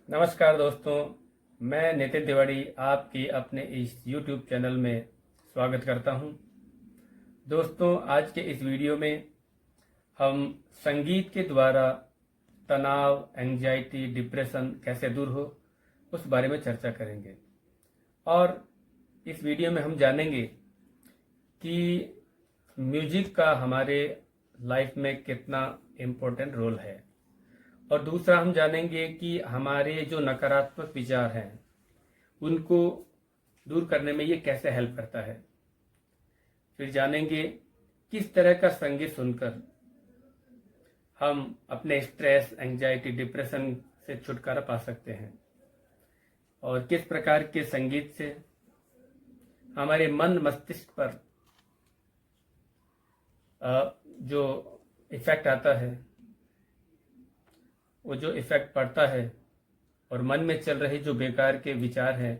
नमस्कार दोस्तों, मैं नितिन तिवारी आपकी अपने इस YouTube चैनल में स्वागत करता हूं। दोस्तों, आज के इस वीडियो में हम संगीत के द्वारा तनाव, एंजाइटी, डिप्रेशन कैसे दूर हो उस बारे में चर्चा करेंगे। और इस वीडियो में हम जानेंगे कि म्यूजिक का हमारे लाइफ में कितना इम्पोर्टेंट रोल है। और दूसरा हम जानेंगे कि हमारे जो नकारात्मक विचार हैं उनको दूर करने में ये कैसे हेल्प करता है। फिर जानेंगे किस तरह का संगीत सुनकर हम अपने स्ट्रेस, एंजाइटी, डिप्रेशन से छुटकारा पा सकते हैं और किस प्रकार के संगीत से हमारे मन मस्तिष्क पर जो इफेक्ट आता है, वो जो इफेक्ट पड़ता है और मन में चल रहे जो बेकार के विचार हैं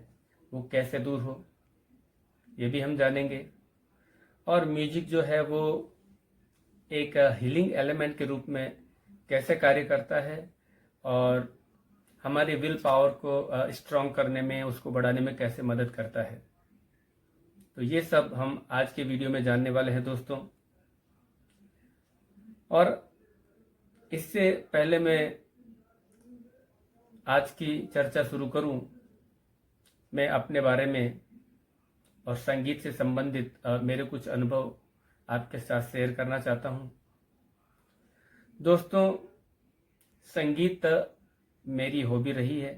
वो कैसे दूर हो, ये भी हम जानेंगे। और म्यूजिक जो है वो एक हीलिंग एलिमेंट के रूप में कैसे कार्य करता है और हमारे विल पावर को स्ट्रॉन्ग करने में, उसको बढ़ाने में कैसे मदद करता है। तो ये सब हम आज के वीडियो में जानने वाले हैं दोस्तों। और इससे पहले मैं आज की चर्चा शुरू करूं, मैं अपने बारे में और संगीत से संबंधित मेरे कुछ अनुभव आपके साथ शेयर करना चाहता हूं। दोस्तों, संगीत मेरी हॉबी रही है।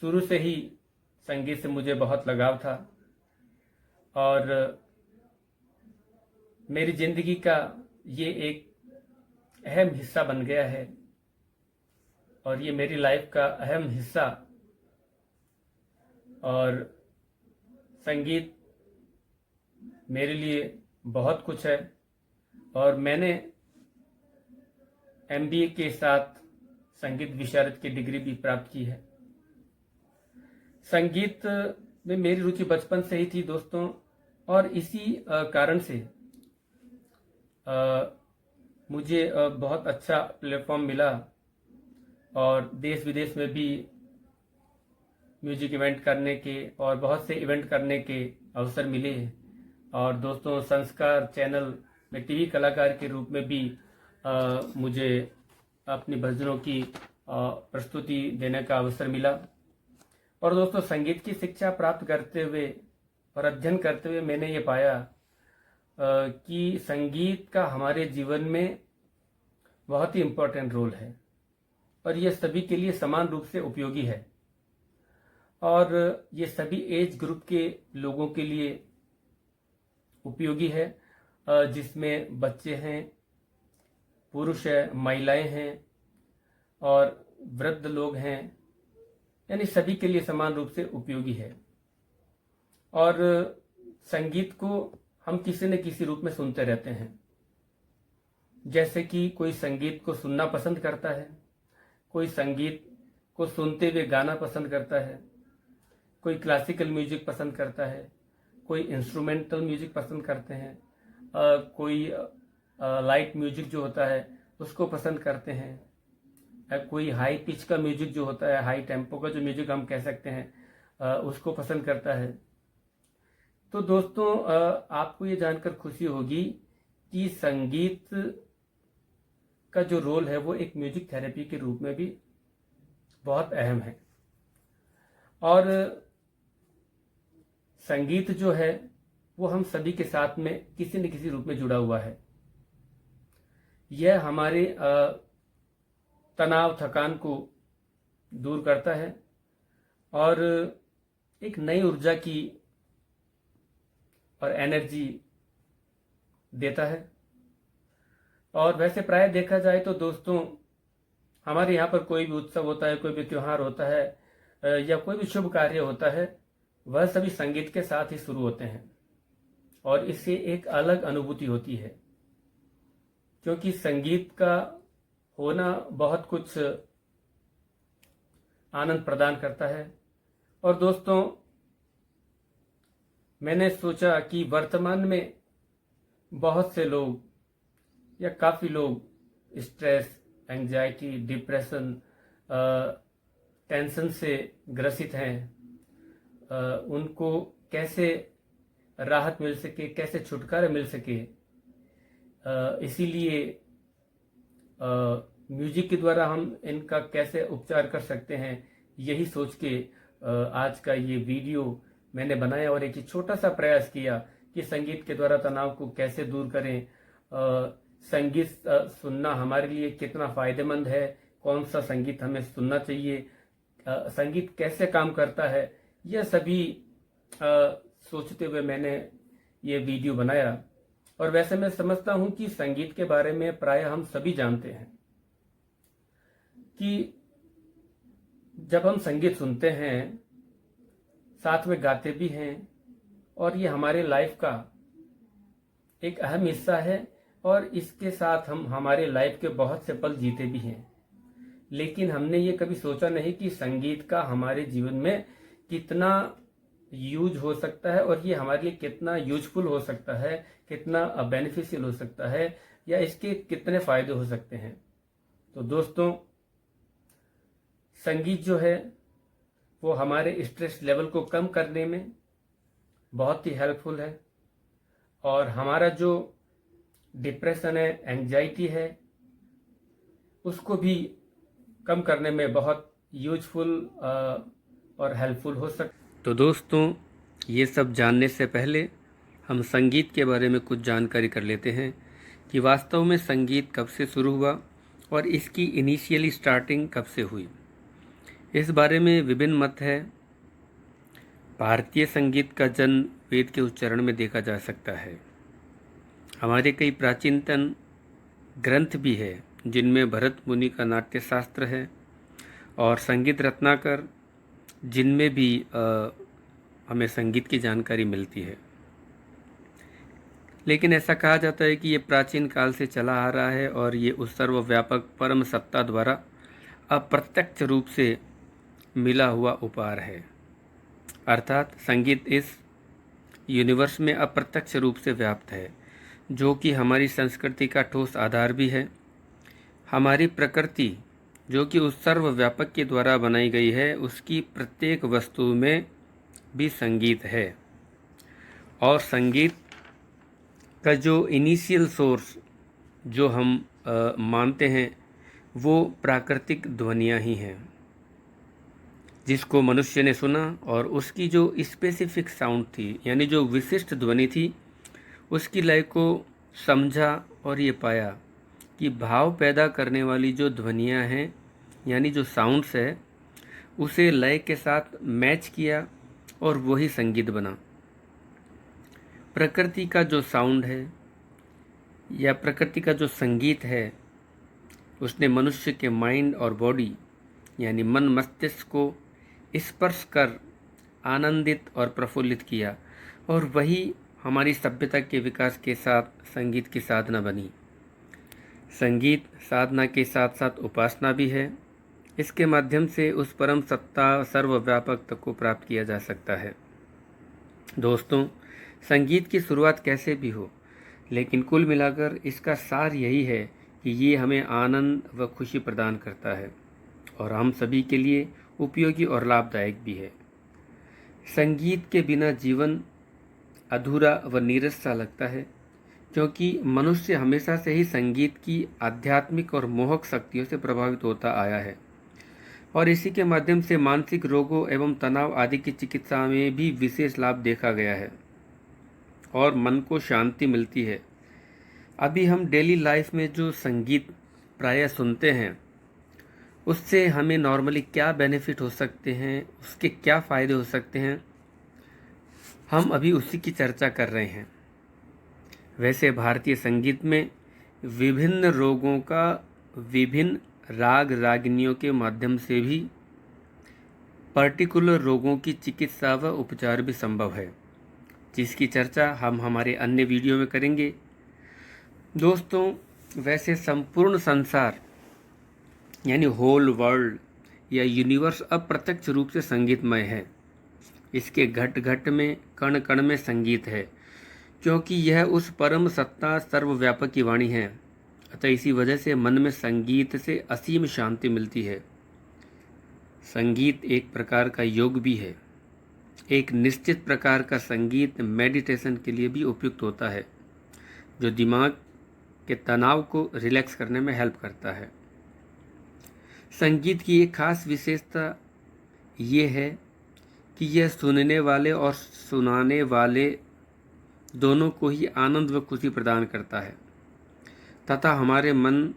शुरू से ही संगीत से मुझे बहुत लगाव था और मेरी जिंदगी का ये एक अहम हिस्सा बन गया है और ये मेरी लाइफ का अहम हिस्सा। और संगीत मेरे लिए बहुत कुछ है और मैंने MBA के साथ संगीत विशारद की डिग्री भी प्राप्त की है। संगीत में मेरी रुचि बचपन से ही थी दोस्तों, और इसी कारण से मुझे बहुत अच्छा प्लेटफॉर्म मिला और देश विदेश में भी म्यूजिक इवेंट करने के और बहुत से इवेंट करने के अवसर मिले। और दोस्तों, संस्कार चैनल में टीवी कलाकार के रूप में भी मुझे अपनी भजनों की प्रस्तुति देने का अवसर मिला। और दोस्तों, संगीत की शिक्षा प्राप्त करते हुए और अध्ययन करते हुए मैंने ये पाया कि संगीत का हमारे जीवन में बहुत ही इम्पोर्टेंट रोल है और ये सभी के लिए समान रूप से उपयोगी है। और ये सभी एज ग्रुप के लोगों के लिए उपयोगी है, जिसमें बच्चे हैं, पुरुष हैं, महिलाएं हैं और वृद्ध लोग हैं, यानी सभी के लिए समान रूप से उपयोगी है। और संगीत को हम किसी न किसी रूप में सुनते रहते हैं। जैसे कि कोई संगीत को सुनना पसंद करता है, कोई संगीत को सुनते हुए गाना पसंद करता है, कोई क्लासिकल म्यूजिक पसंद करता है, कोई इंस्ट्रूमेंटल म्यूजिक पसंद करते हैं, कोई लाइट म्यूजिक जो होता है उसको पसंद करते हैं, कोई हाई पिच का म्यूजिक जो होता है, हाई टेम्पो का जो म्यूजिक हम कह सकते हैं, उसको पसंद करता है। तो दोस्तों, आपको ये जानकर खुशी होगी कि संगीत का जो रोल है वो एक म्यूजिक थेरेपी के रूप में भी बहुत अहम है। और संगीत जो है वो हम सभी के साथ में किसी न किसी रूप में जुड़ा हुआ है। यह हमारे तनाव, थकान को दूर करता है और एक नई ऊर्जा की और एनर्जी देता है। और वैसे प्राय देखा जाए तो दोस्तों, हमारे यहाँ पर कोई भी उत्सव होता है, कोई भी त्योहार होता है या कोई भी शुभ कार्य होता है, वह सभी संगीत के साथ ही शुरू होते हैं और इससे एक अलग अनुभूति होती है, क्योंकि संगीत का होना बहुत कुछ आनंद प्रदान करता है। और दोस्तों, मैंने सोचा कि वर्तमान में बहुत से लोग या काफ़ी लोग स्ट्रेस, एंजाइटी, डिप्रेशन टेंशन से ग्रसित हैं उनको कैसे राहत मिल सके, कैसे छुटकारा मिल सके, इसीलिए म्यूजिक के द्वारा हम इनका कैसे उपचार कर सकते हैं, यही सोच के आज का ये वीडियो मैंने बनाया और एक छोटा सा प्रयास किया कि संगीत के द्वारा तनाव को कैसे दूर करें, संगीत सुनना हमारे लिए कितना फायदेमंद है, कौन सा संगीत हमें सुनना चाहिए, संगीत कैसे काम करता है, यह सभी सोचते हुए मैंने ये वीडियो बनाया। और वैसे मैं समझता हूं कि संगीत के बारे में प्राय हम सभी जानते हैं कि जब हम संगीत सुनते हैं साथ में गाते भी हैं और ये हमारे लाइफ का एक अहम हिस्सा है और इसके साथ हम हमारे लाइफ के बहुत से पल जीते भी हैं। लेकिन हमने ये कभी सोचा नहीं कि संगीत का हमारे जीवन में कितना यूज हो सकता है और ये हमारे लिए कितना यूजफुल हो सकता है, कितना बेनिफिशियल हो सकता है, या इसके कितने फायदे हो सकते हैं। तो दोस्तों, संगीत जो है वो हमारे स्ट्रेस लेवल को कम करने में बहुत ही हेल्पफुल है और हमारा जो डिप्रेशन है, एंजाइटी है, उसको भी कम करने में बहुत यूजफुल और हेल्पफुल हो सकता है। तो दोस्तों, ये सब जानने से पहले हम संगीत के बारे में कुछ जानकारी कर लेते हैं कि वास्तव में संगीत कब से शुरू हुआ और इसकी इनिशियली स्टार्टिंग कब से हुई। इस बारे में विभिन्न मत है। भारतीय संगीत का जन्म वेद के उच्चारण में देखा जा सकता है। हमारे कई प्राचीनतम ग्रंथ भी है जिनमें भरत मुनि का नाट्य शास्त्र है और संगीत रत्नाकर, जिनमें भी हमें संगीत की जानकारी मिलती है। लेकिन ऐसा कहा जाता है कि ये प्राचीन काल से चला आ रहा है और ये उस सर्वव्यापक परम सत्ता द्वारा अप्रत्यक्ष रूप से मिला हुआ उपहार है। अर्थात संगीत इस यूनिवर्स में अप्रत्यक्ष रूप से व्याप्त है, जो कि हमारी संस्कृति का ठोस आधार भी है। हमारी प्रकृति, जो कि उस सर्वव्यापक के द्वारा बनाई गई है, उसकी प्रत्येक वस्तु में भी संगीत है। और संगीत का जो इनिशियल सोर्स जो हम मानते हैं वो प्राकृतिक ध्वनियाँ ही हैं, जिसको मनुष्य ने सुना और उसकी जो स्पेसिफिक साउंड थी, यानी जो विशिष्ट ध्वनि थी, उसकी लय को समझा और ये पाया कि भाव पैदा करने वाली जो ध्वनियाँ हैं, यानी जो साउंड्स है, उसे लय के साथ मैच किया और वही संगीत बना। प्रकृति का जो साउंड है या प्रकृति का जो संगीत है, उसने मनुष्य के माइंड और बॉडी, यानी मन मस्तिष्क को स्पर्श कर आनंदित और प्रफुल्लित किया और वही हमारी सभ्यता के विकास के साथ संगीत की साधना बनी। संगीत साधना के साथ साथ उपासना भी है। इसके माध्यम से उस परम सत्ता सर्वव्यापक तक को प्राप्त किया जा सकता है। दोस्तों, संगीत की शुरुआत कैसे भी हो, लेकिन कुल मिलाकर इसका सार यही है कि ये हमें आनंद व खुशी प्रदान करता है और हम सभी के लिए उपयोगी और लाभदायक भी है। संगीत के बिना जीवन अधूरा व नीरस सा लगता है, क्योंकि मनुष्य हमेशा से ही संगीत की आध्यात्मिक और मोहक शक्तियों से प्रभावित होता आया है और इसी के माध्यम से मानसिक रोगों एवं तनाव आदि की चिकित्सा में भी विशेष लाभ देखा गया है और मन को शांति मिलती है। अभी हम डेली लाइफ में जो संगीत प्रायः सुनते हैं, उससे हमें नॉर्मली क्या बेनिफिट हो सकते हैं, उसके क्या फ़ायदे हो सकते हैं, हम अभी उसी की चर्चा कर रहे हैं। वैसे भारतीय संगीत में विभिन्न रोगों का विभिन्न राग रागिनियों के माध्यम से भी पर्टिकुलर रोगों की चिकित्सा व उपचार भी संभव है, जिसकी चर्चा हम हमारे अन्य वीडियो में करेंगे। दोस्तों, वैसे संपूर्ण संसार यानी होल वर्ल्ड या यूनिवर्स अप्रत्यक्ष रूप से संगीतमय है। इसके घट घट में, कण कण में संगीत है, क्योंकि यह उस परम सत्ता सर्वव्यापक की वाणी है। अतः इसी वजह से मन में संगीत से असीम शांति मिलती है। संगीत एक प्रकार का योग भी है। एक निश्चित प्रकार का संगीत मेडिटेशन के लिए भी उपयुक्त होता है, जो दिमाग के तनाव को रिलैक्स करने में हेल्प करता है। संगीत की एक खास विशेषता ये है कि यह सुनने वाले और सुनाने वाले दोनों को ही आनंद व खुशी प्रदान करता है तथा हमारे मन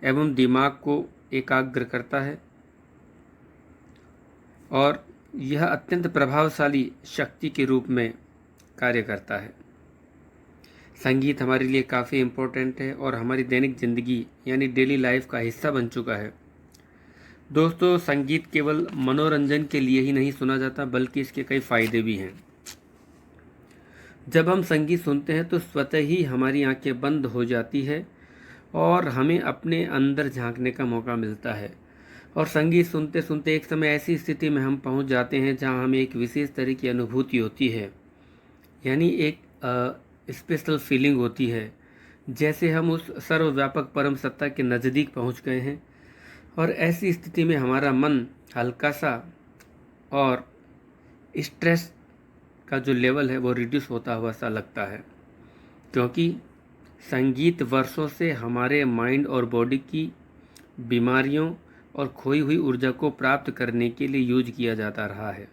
एवं दिमाग को एकाग्र करता है, और यह अत्यंत प्रभावशाली शक्ति के रूप में कार्य करता है। संगीत हमारे लिए काफ़ी इम्पोर्टेंट है और हमारी दैनिक ज़िंदगी यानी डेली लाइफ का हिस्सा बन चुका है। दोस्तों, संगीत केवल मनोरंजन के लिए ही नहीं सुना जाता, बल्कि इसके कई फ़ायदे भी हैं। जब हम संगीत सुनते हैं तो स्वतः ही हमारी आंखें बंद हो जाती है और हमें अपने अंदर झांकने का मौका मिलता है, और संगीत सुनते सुनते एक समय ऐसी स्थिति में हम पहुंच जाते हैं जहां हमें एक विशेष तरह की अनुभूति होती है, यानी एक स्पेशल फीलिंग होती है, जैसे हम उस सर्वव्यापक परम सत्ता के नज़दीक पहुंच गए हैं। और ऐसी स्थिति में हमारा मन हल्का सा और स्ट्रेस का जो लेवल है वो रिड्यूस होता हुआ सा लगता है, क्योंकि संगीत वर्षों से हमारे माइंड और बॉडी की बीमारियों और खोई हुई ऊर्जा को प्राप्त करने के लिए यूज किया जाता रहा है।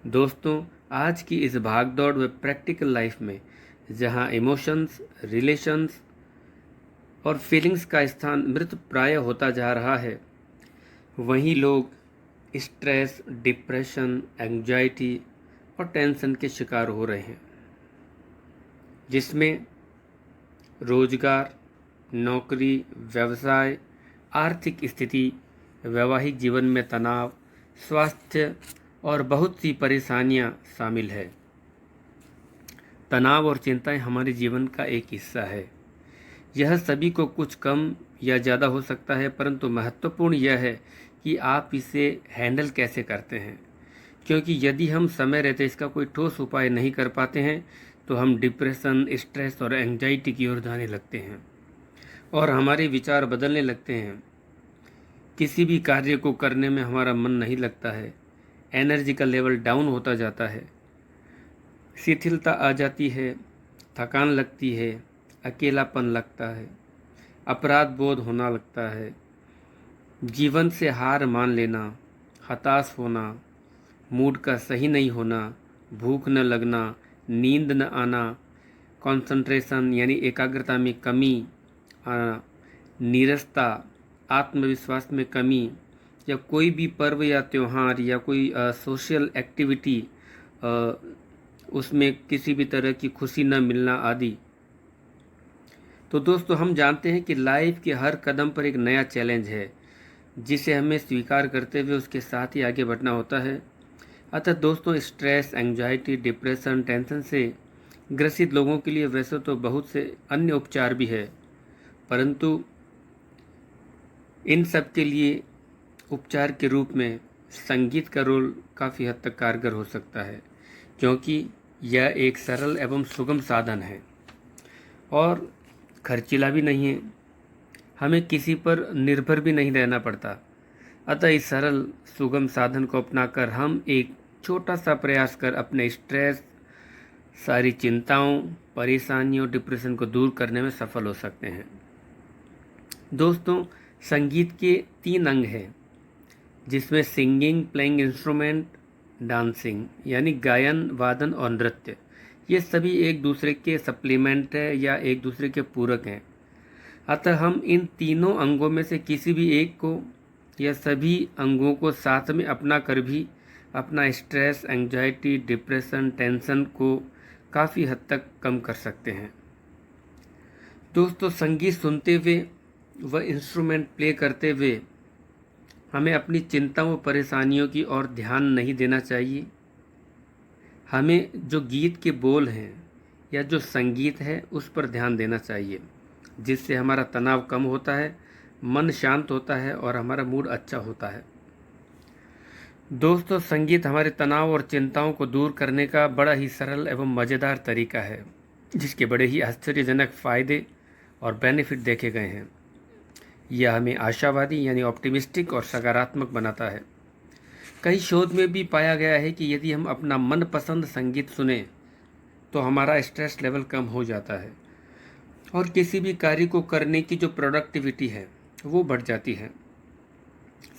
दोस्तों, आज की इस भागदौड़ व प्रैक्टिकल लाइफ में जहां इमोशंस, रिलेशंस और फीलिंग्स का स्थान मृत प्राय होता जा रहा है, वहीं लोग स्ट्रेस, डिप्रेशन, एंजाइटी और टेंशन के शिकार हो रहे हैं, जिसमें रोजगार, नौकरी, व्यवसाय, आर्थिक स्थिति, वैवाहिक जीवन में तनाव, स्वास्थ्य और बहुत सी परेशानियां शामिल है। तनाव और चिंताएं हमारे जीवन का एक हिस्सा है। यह सभी को कुछ कम या ज़्यादा हो सकता है, परंतु महत्वपूर्ण यह है कि आप इसे हैंडल कैसे करते हैं, क्योंकि यदि हम समय रहते इसका कोई ठोस उपाय नहीं कर पाते हैं तो हम डिप्रेशन, स्ट्रेस और एंजाइटी की ओर जाने लगते हैं और हमारे विचार बदलने लगते हैं। किसी भी कार्य को करने में हमारा मन नहीं लगता है, एनर्जी का लेवल डाउन होता जाता है, शिथिलता आ जाती है, थकान लगती है, अकेलापन लगता है, अपराध बोध होना लगता है, जीवन से हार मान लेना, हताश होना, मूड का सही नहीं होना, भूख न लगना, नींद न आना, कंसंट्रेशन यानी एकाग्रता में कमी आना, नीरसता, आत्मविश्वास में कमी, या कोई भी पर्व या त्यौहार या कोई सोशल एक्टिविटी उसमें किसी भी तरह की खुशी न मिलना आदि। तो दोस्तों, हम जानते हैं कि लाइफ के हर कदम पर एक नया चैलेंज है, जिसे हमें स्वीकार करते हुए उसके साथ ही आगे बढ़ना होता है। अतः दोस्तों, स्ट्रेस, एंजाइटी, डिप्रेशन, टेंशन से ग्रसित लोगों के लिए वैसे तो बहुत से अन्य उपचार भी है, परंतु इन सब के लिए उपचार के रूप में संगीत का रोल काफ़ी हद तक कारगर हो सकता है, क्योंकि यह एक सरल एवं सुगम साधन है और खर्चीला भी नहीं है। हमें किसी पर निर्भर भी नहीं रहना पड़ता। अतः इस सरल सुगम साधन को अपनाकर हम एक छोटा सा प्रयास कर अपने स्ट्रेस, सारी चिंताओं, परेशानियों, डिप्रेशन को दूर करने में सफल हो सकते हैं। दोस्तों, संगीत के 3 अंग हैं, जिसमें सिंगिंग, प्लेइंग इंस्ट्रूमेंट, डांसिंग यानी गायन, वादन और नृत्य, ये सभी एक दूसरे के सप्लीमेंट है या एक दूसरे के पूरक हैं। अतः हम इन तीनों अंगों में से किसी भी एक को या सभी अंगों को साथ में अपना कर भी अपना स्ट्रेस, एंजाइटी, डिप्रेशन, टेंशन को काफ़ी हद तक कम कर सकते हैं। दोस्तों, संगीत सुनते हुए व इंस्ट्रूमेंट प्ले करते हुए हमें अपनी चिंताओं व परेशानियों की ओर ध्यान नहीं देना चाहिए। हमें जो गीत के बोल हैं या जो संगीत है उस पर ध्यान देना चाहिए, जिससे हमारा तनाव कम होता है, मन शांत होता है और हमारा मूड अच्छा होता है। दोस्तों, संगीत हमारे तनाव और चिंताओं को दूर करने का बड़ा ही सरल एवं मज़ेदार तरीका है, जिसके बड़े ही आश्चर्यजनक फ़ायदे और बेनिफिट देखे गए हैं। यह हमें आशावादी यानी ऑप्टिमिस्टिक और सकारात्मक बनाता है। कई शोध में भी पाया गया है कि यदि हम अपना मनपसंद संगीत सुने तो हमारा स्ट्रेस लेवल कम हो जाता है और किसी भी कार्य को करने की जो प्रोडक्टिविटी है वो बढ़ जाती है।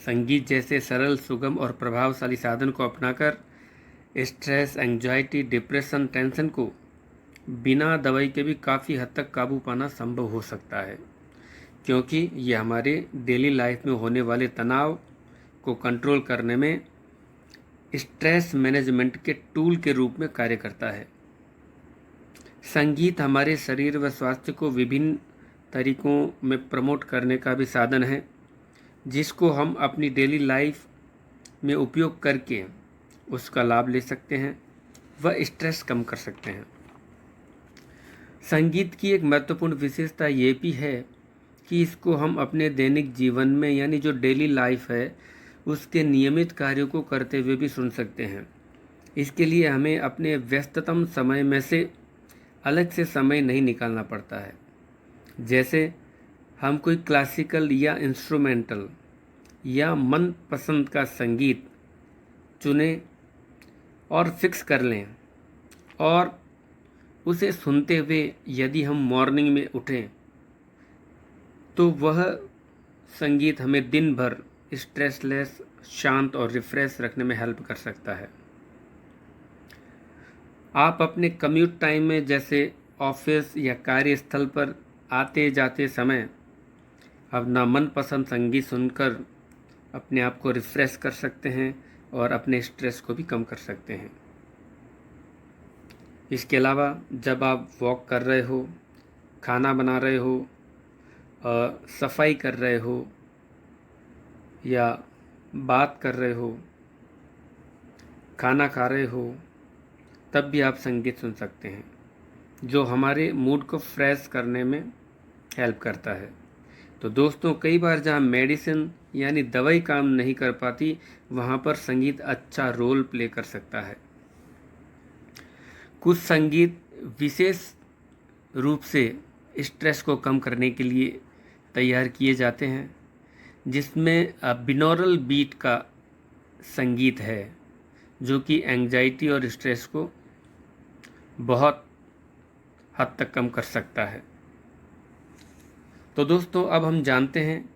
संगीत जैसे सरल, सुगम और प्रभावशाली साधन को अपनाकर स्ट्रेस, एंग्जाइटी, डिप्रेशन, टेंशन को बिना दवाई के भी काफ़ी हद तक काबू पाना संभव हो सकता है, क्योंकि ये हमारे डेली लाइफ में होने वाले तनाव को कंट्रोल करने में स्ट्रेस मैनेजमेंट के टूल के रूप में कार्य करता है। संगीत हमारे शरीर व स्वास्थ्य को विभिन्न तरीकों में प्रमोट करने का भी साधन है, जिसको हम अपनी डेली लाइफ में उपयोग करके उसका लाभ ले सकते हैं व स्ट्रेस कम कर सकते हैं। संगीत की एक महत्वपूर्ण विशेषता ये भी है कि इसको हम अपने दैनिक जीवन में यानी जो डेली लाइफ है उसके नियमित कार्यों को करते हुए भी सुन सकते हैं। इसके लिए हमें अपने व्यस्ततम समय में से अलग से समय नहीं निकालना पड़ता है। जैसे हम कोई क्लासिकल या इंस्ट्रूमेंटल या मनपसंद का संगीत चुनें और फिक्स कर लें और उसे सुनते हुए यदि हम मॉर्निंग में उठें तो वह संगीत हमें दिन भर स्ट्रेसलेस, शांत और रिफ्रेश रखने में हेल्प कर सकता है। आप अपने कम्यूट टाइम में जैसे ऑफिस या कार्यस्थल पर आते जाते समय अपना मनपसंद संगीत सुनकर अपने आप को रिफ्रेश कर सकते हैं और अपने स्ट्रेस को भी कम कर सकते हैं। इसके अलावा जब आप वॉक कर रहे हो, खाना बना रहे हो, सफाई कर रहे हो या बात कर रहे हो, खाना खा रहे हो, तब भी आप संगीत सुन सकते हैं, जो हमारे मूड को फ्रेश करने में हेल्प करता है। तो दोस्तों, कई बार जहाँ मेडिसिन यानी दवाई काम नहीं कर पाती, वहाँ पर संगीत अच्छा रोल प्ले कर सकता है। कुछ संगीत विशेष रूप से स्ट्रेस को कम करने के लिए तैयार किए जाते हैं, जिसमें बिनौरल बीट का संगीत है, जो कि एंग्जाइटी और स्ट्रेस को बहुत हद तक कम कर सकता है। तो दोस्तों, अब हम जानते हैं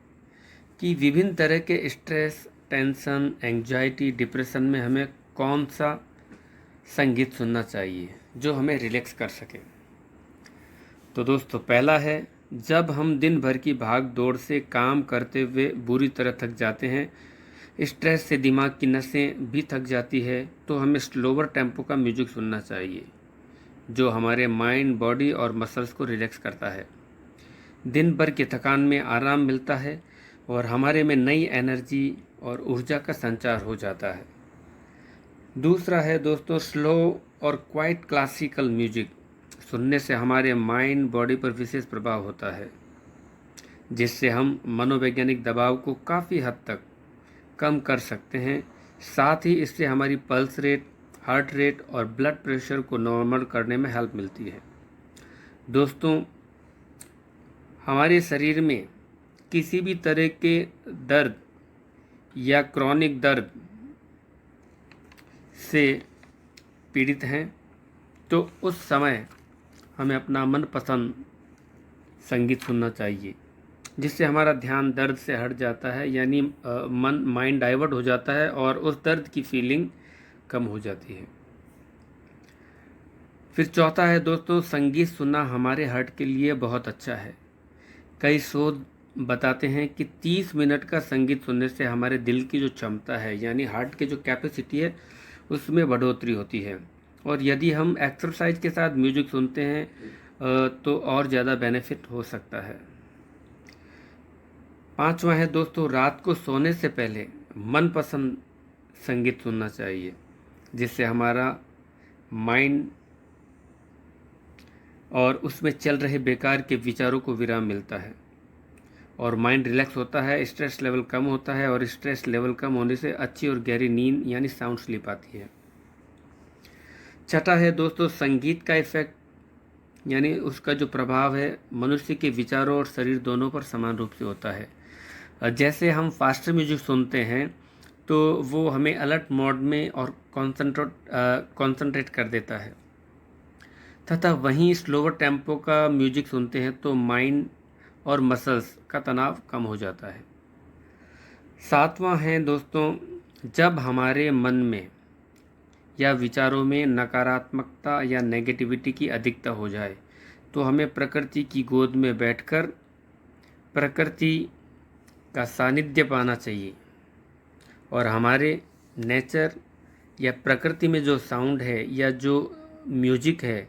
कि विभिन्न तरह के स्ट्रेस, टेंशन, एंग्जाइटी, डिप्रेशन में हमें कौन सा संगीत सुनना चाहिए जो हमें रिलैक्स कर सके। तो दोस्तों, पहला है, जब हम दिन भर की भाग दौड़ से काम करते हुए बुरी तरह थक जाते हैं, स्ट्रेस से दिमाग की नसें भी थक जाती है, तो हमें स्लोवर टेम्पो का म्यूजिक सुनना चाहिए, जो हमारे माइंड, बॉडी और मसल्स को रिलैक्स करता है। दिन भर की थकान में आराम मिलता है और हमारे में नई एनर्जी और ऊर्जा का संचार हो जाता है। दूसरा है दोस्तों, स्लो और क्वाइट क्लासिकल म्यूजिक सुनने से हमारे माइंड, बॉडी पर विशेष प्रभाव होता है, जिससे हम मनोवैज्ञानिक दबाव को काफ़ी हद तक कम कर सकते हैं। साथ ही इससे हमारी पल्स रेट, हार्ट रेट और ब्लड प्रेशर को नॉर्मल करने में हेल्प मिलती है। दोस्तों, हमारे शरीर में किसी भी तरह के दर्द या क्रॉनिक दर्द से पीड़ित हैं, तो उस समय हमें अपना मनपसंद संगीत सुनना चाहिए, जिससे हमारा ध्यान दर्द से हट जाता है, यानी माइंड डाइवर्ट हो जाता है और उस दर्द की फीलिंग कम हो जाती है। फिर चौथा है दोस्तों, संगीत सुनना हमारे हार्ट के लिए बहुत अच्छा है। कई शोध बताते हैं कि 30 मिनट का संगीत सुनने से हमारे दिल की जो क्षमता है, यानी हार्ट की जो कैपेसिटी है, उसमें बढ़ोतरी होती है। और यदि हम एक्सरसाइज के साथ म्यूजिक सुनते हैं तो और ज़्यादा बेनिफिट हो सकता है। पांचवा है दोस्तों, रात को सोने से पहले मनपसंद संगीत सुनना चाहिए, जिससे हमारा माइंड और उसमें चल रहे बेकार के विचारों को विराम मिलता है और माइंड रिलैक्स होता है, स्ट्रेस लेवल कम होता है और स्ट्रेस लेवल कम होने से अच्छी और गहरी नींद यानी साउंड स्लीप आती है। छठा है दोस्तों, संगीत का इफेक्ट यानी उसका जो प्रभाव है मनुष्य के विचारों और शरीर दोनों पर समान रूप से होता है। जैसे हम फास्टर म्यूजिक सुनते हैं तो वो हमें अलर्ट मोड में और कंसंट्रेट कर देता है, तथा वहीं स्लोवर टेम्पो का म्यूजिक सुनते हैं तो माइंड और मसल्स का तनाव कम हो जाता है। सातवां है दोस्तों, जब हमारे मन में या विचारों में नकारात्मकता या नेगेटिविटी की अधिकता हो जाए तो हमें प्रकृति की गोद में बैठकर प्रकृति का सानिध्य पाना चाहिए और हमारे नेचर या प्रकृति में जो साउंड है या जो म्यूजिक है,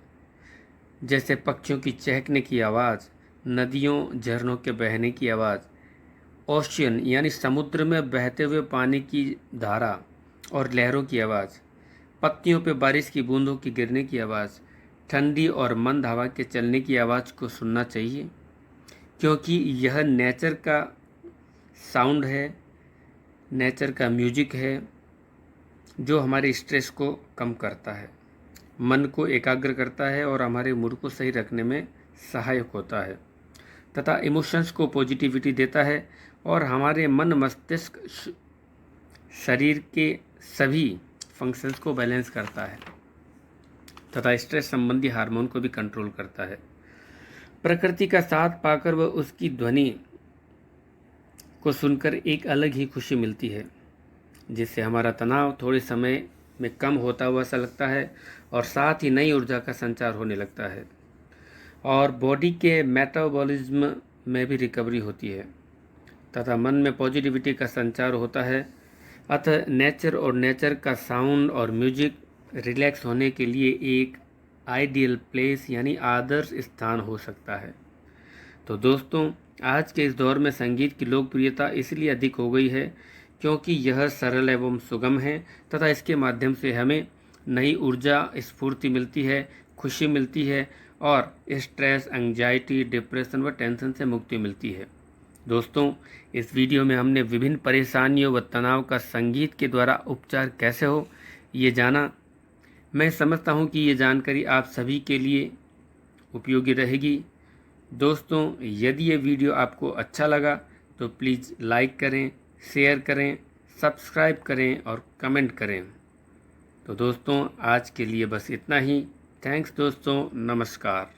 जैसे पक्षियों की चहकने की आवाज़, नदियों झरनों के बहने की आवाज़, ओशियन यानी समुद्र में बहते हुए पानी की धारा और लहरों की आवाज़, पत्तियों पे बारिश की बूंदों की गिरने की आवाज़, ठंडी और मंद हवा के चलने की आवाज़ को सुनना चाहिए, क्योंकि यह नेचर का साउंड है, नेचर का म्यूजिक है जो हमारे स्ट्रेस को कम करता है, मन को एकाग्र करता है और हमारे मूड को सही रखने में सहायक होता है तथा इमोशंस को पॉजिटिविटी देता है और हमारे मन मस्तिष्क शरीर के सभी फंक्शंस को बैलेंस करता है तथा स्ट्रेस संबंधी हार्मोन को भी कंट्रोल करता है। प्रकृति का साथ पाकर व उसकी ध्वनि को सुनकर एक अलग ही खुशी मिलती है, जिससे हमारा तनाव थोड़े समय में कम होता हुआ सा लगता है और साथ ही नई ऊर्जा का संचार होने लगता है और बॉडी के मेटाबॉलिज्म में भी रिकवरी होती है तथा मन में पॉजिटिविटी का संचार होता है। अतः नेचर और नेचर का साउंड और म्यूजिक रिलैक्स होने के लिए एक आइडियल प्लेस यानी आदर्श स्थान हो सकता है। तो दोस्तों, आज के इस दौर में संगीत की लोकप्रियता इसलिए अधिक हो गई है क्योंकि यह सरल एवं सुगम है तथा इसके माध्यम से हमें नई ऊर्जा, स्फूर्ति मिलती है, खुशी मिलती है और स्ट्रेस, एंग्जाइटी, डिप्रेशन व टेंशन से मुक्ति मिलती है। दोस्तों, इस वीडियो में हमने विभिन्न परेशानियों व तनाव का संगीत के द्वारा उपचार कैसे हो ये जाना। मैं समझता हूँ कि ये जानकारी आप सभी के लिए उपयोगी रहेगी। दोस्तों, यदि ये वीडियो आपको अच्छा लगा तो प्लीज़ लाइक करें, शेयर करें, सब्सक्राइब करें और कमेंट करें। तो दोस्तों, आज के लिए बस इतना ही। थैंक्स दोस्तों, नमस्कार।